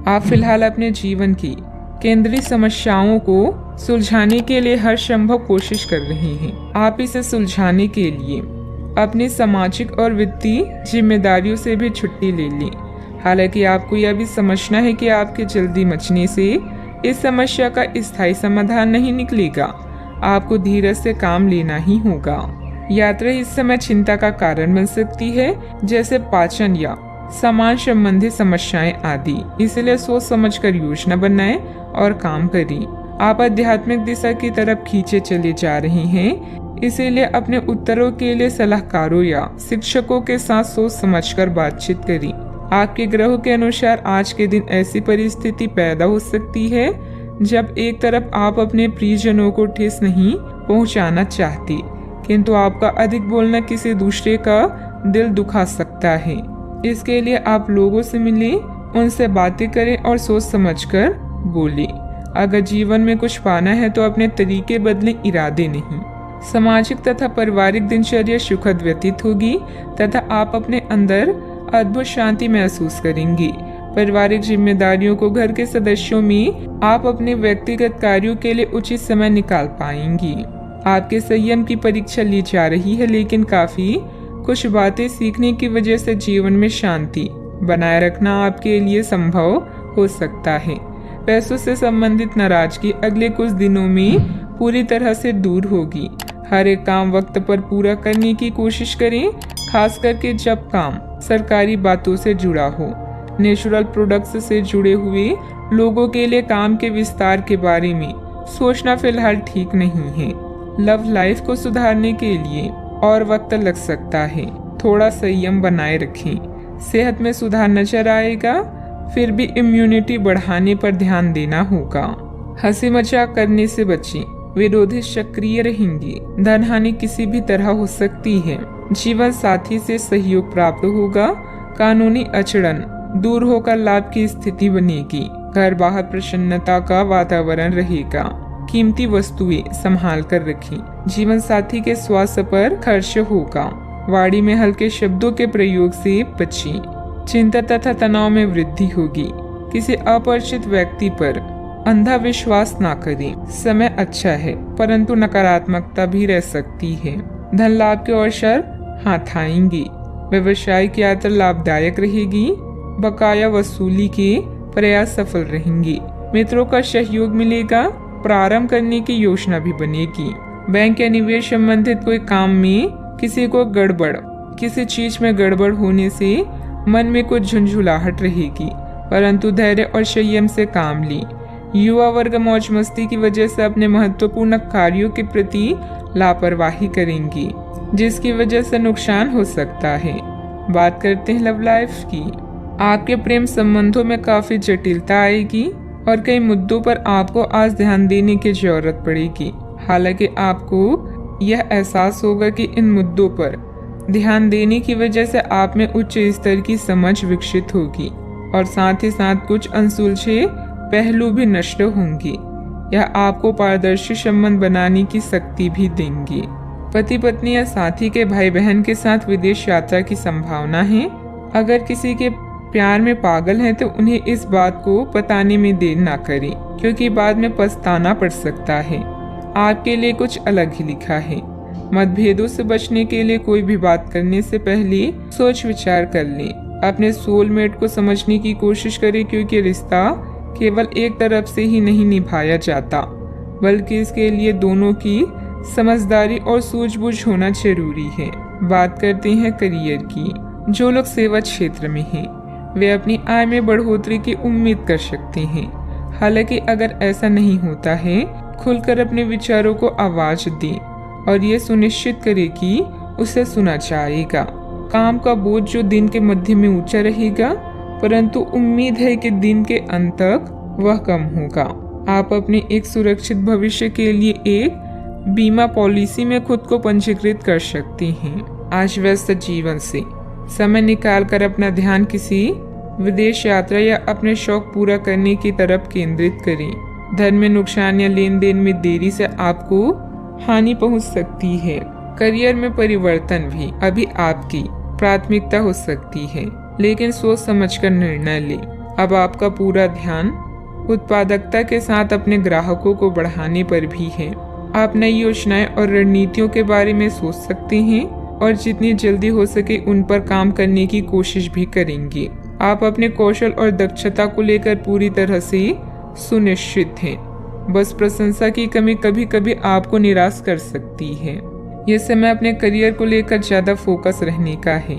आप फिलहाल अपने जीवन की केंद्रीय समस्याओं को सुलझाने के लिए हर संभव कोशिश कर रहे हैं। आप इसे सुलझाने के लिए अपनी सामाजिक और वित्तीय जिम्मेदारियों से भी छुट्टी ले लें। हालांकि आपको यह भी समझना है कि आपके जल्दी मचने से इस समस्या का स्थायी समाधान नहीं निकलेगा। आपको धीरज से काम लेना ही होगा। यात्रा इस समय चिंता का कारण बन सकती है, जैसे पाचन या सामान संबंधी समस्याएं आदि। इसलिए सोच समझकर योजना बनाएं और काम करें। आप आध्यात्मिक दिशा की तरफ खींचे चले जा रहे हैं, इसीलिए अपने उत्तरों के लिए सलाहकारों या शिक्षकों के साथ सोच समझकर बातचीत करें। आपके ग्रहों के अनुसार आज के दिन ऐसी परिस्थिति पैदा हो सकती है जब एक तरफ आप अपने प्रियजनों को ठेस नहीं पहुंचाना चाहते, किंतु आपका अधिक बोलना किसी दूसरे का दिल दुखा सकता है। इसके लिए आप लोगों से मिलें, उनसे बातें करें और सोच समझकर बोलें। अगर जीवन में कुछ पाना है तो अपने तरीके बदलें, इरादे नहीं। सामाजिक तथा पारिवारिक दिनचर्या सुखद व्यतीत होगी तथा आप अपने अंदर अद्भुत शांति महसूस करेंगे। पारिवारिक जिम्मेदारियों को घर के सदस्यों में आप अपने व्यक्तिगत कार्यों के लिए उचित समय निकाल पाएंगी। आपके संयम की परीक्षा ली जा रही है, लेकिन काफी कुछ बातें सीखने की वजह से जीवन में शांति बनाए रखना आपके लिए संभव हो सकता है। पैसों से संबंधित नाराजगी अगले कुछ दिनों में पूरी तरह से दूर होगी। हर एक काम वक्त पर पूरा करने की कोशिश करें, खास करके जब काम सरकारी बातों से जुड़ा हो। नेचुरल प्रोडक्ट्स से जुड़े हुए लोगों के लिए काम के विस्तार के बारे में सोचना फिलहाल ठीक नहीं है। लव लाइफ को सुधारने के लिए और वक्त लग सकता है, थोड़ा संयम बनाए रखें। सेहत में सुधार नजर आएगा, फिर भी इम्यूनिटी बढ़ाने पर ध्यान देना होगा। हंसी मजाक करने से बचें, विरोधी सक्रिय रहेंगे। धन हानि किसी भी तरह हो सकती है। जीवन साथी से सहयोग प्राप्त होगा। कानूनी अड़चन दूर होकर लाभ की स्थिति बनेगी। घर बाहर प्रसन्नता का वातावरण रहेगा। कीमती वस्तुएं संभाल कर रखें। जीवन साथी के स्वास्थ्य पर खर्च होगा। वाणी में हल्के शब्दों के प्रयोग से बचें। चिंता तथा तनाव में वृद्धि होगी। किसी अपरिचित व्यक्ति पर अंधा विश्वास ना करें। समय अच्छा है, परंतु नकारात्मकता भी रह सकती है। धन लाभ के अवसर हाथ आएंगे। व्यवसायिक यात्रा लाभदायक रहेगी। बकाया वसूली के प्रयास सफल रहेंगे। मित्रों का सहयोग मिलेगा। प्रारंभ करने की योजना भी बनेगी। बैंक या निवेश संबंधित कोई काम में किसी चीज में गड़बड़ होने से मन में कुछ झुंझुलाहट रहेगी, परंतु धैर्य और संयम से काम लें। युवा वर्ग मौज मस्ती की वजह से अपने महत्वपूर्ण कार्यों के प्रति लापरवाही करेंगी, जिसकी वजह से नुकसान हो सकता है। बात करते हैं लव लाइफ की। आपके प्रेम संबंधों में काफी जटिलता आएगी और कई मुद्दों पर आपको आज ध्यान देने की जरूरत पड़ेगी। हालांकि आपको यह एहसास होगा कि इन मुद्दों पर ध्यान देने की वजह से आप में उच्च स्तर की समझ विकसित होगी और साथ ही साथ कुछ अनसुलझे पहलू भी नष्ट होंगे। यह आपको पारदर्शी संबंध बनाने की शक्ति भी देंगे। पति पत्नी या साथी के भाई बहन के साथ विदेश यात्रा की संभावना है। अगर किसी के प्यार में पागल हैं तो उन्हें इस बात को बताने में देर ना करें, क्योंकि बाद में पछताना पड़ सकता है। आपके लिए कुछ अलग ही लिखा है। मतभेदों से बचने के लिए कोई भी बात करने से पहले सोच विचार कर लें। अपने सोलमेट को समझने की कोशिश करें, क्योंकि रिश्ता केवल एक तरफ से ही नहीं निभाया जाता, बल्कि इसके लिए दोनों की समझदारी और सूझबूझ होना जरूरी है। बात करते हैं करियर की। जो लोग सेवा क्षेत्र में हैं, वे अपनी आय में बढ़ोतरी की उम्मीद कर सकते हैं। हालांकि अगर ऐसा नहीं होता है, खुलकर अपने विचारों को आवाज दें और ये सुनिश्चित करें कि उसे सुना जाएगा। काम का बोझ जो दिन के मध्य में ऊंचा रहेगा, परंतु उम्मीद है कि दिन के अंत तक वह कम होगा। आप अपने एक सुरक्षित भविष्य के लिए एक बीमा पॉलिसी में खुद को पंजीकृत कर सकते हैं। आज व्यस्त जीवन से समय निकालकर अपना ध्यान किसी विदेश यात्रा या अपने शौक पूरा करने की तरफ केंद्रित करें। धन में नुकसान या लेन देन में देरी से आपको हानि पहुंच सकती है। करियर में परिवर्तन भी अभी आपकी प्राथमिकता हो सकती है, लेकिन सोच समझकर निर्णय लें। अब आपका पूरा ध्यान उत्पादकता के साथ अपने ग्राहकों को बढ़ाने पर भी है। आप नई योजनाएं और रणनीतियों के बारे में सोच सकते हैं और जितनी जल्दी हो सके उन पर काम करने की कोशिश भी करेंगे। आप अपने कौशल और दक्षता को लेकर पूरी तरह से सुनिश्चित हैं। बस प्रशंसा की कमी कभी कभी आपको निराश कर सकती है। ये समय अपने करियर को लेकर ज्यादा फोकस रहने का है।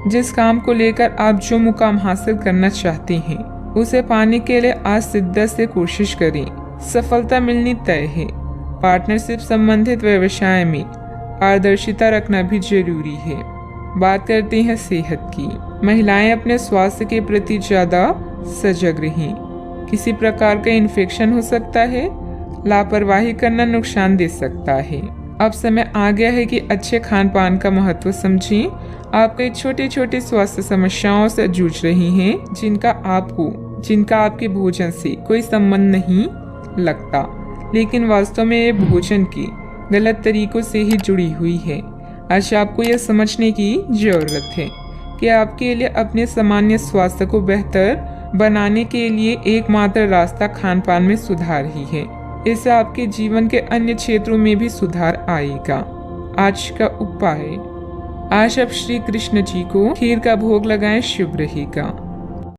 जिस काम को लेकर आप जो मुकाम हासिल करना चाहते हैं उसे पाने के लिए आज शिद्दत से कोशिश करें। सफलता मिलनी तय है। पार्टनरशिप संबंधित व्यवसाय में पारदर्शिता रखना भी जरूरी है। बात करते हैं सेहत की। महिलाएं अपने स्वास्थ्य के प्रति ज्यादा सजग रहें। किसी प्रकार का इन्फेक्शन हो सकता है। लापरवाही करना नुकसान दे सकता है। अब समय आ गया है कि अच्छे खान पान का महत्व समझें। आप कई छोटी छोटी स्वास्थ्य समस्याओं से जूझ रही हैं जिनका आपके भोजन से कोई संबंध नहीं लगता, लेकिन वास्तव में ये भोजन के गलत तरीकों से ही जुड़ी हुई है। आज आपको यह समझने की जरूरत है कि आपके लिए अपने सामान्य स्वास्थ्य को बेहतर बनाने के लिए एकमात्र रास्ता खान पान में सुधार ही है। इससे आपके जीवन के अन्य क्षेत्रों में भी सुधार आएगा। आज का उपाय, आज आप श्री कृष्ण जी को खीर का भोग लगाएं, शुभ रहेगा।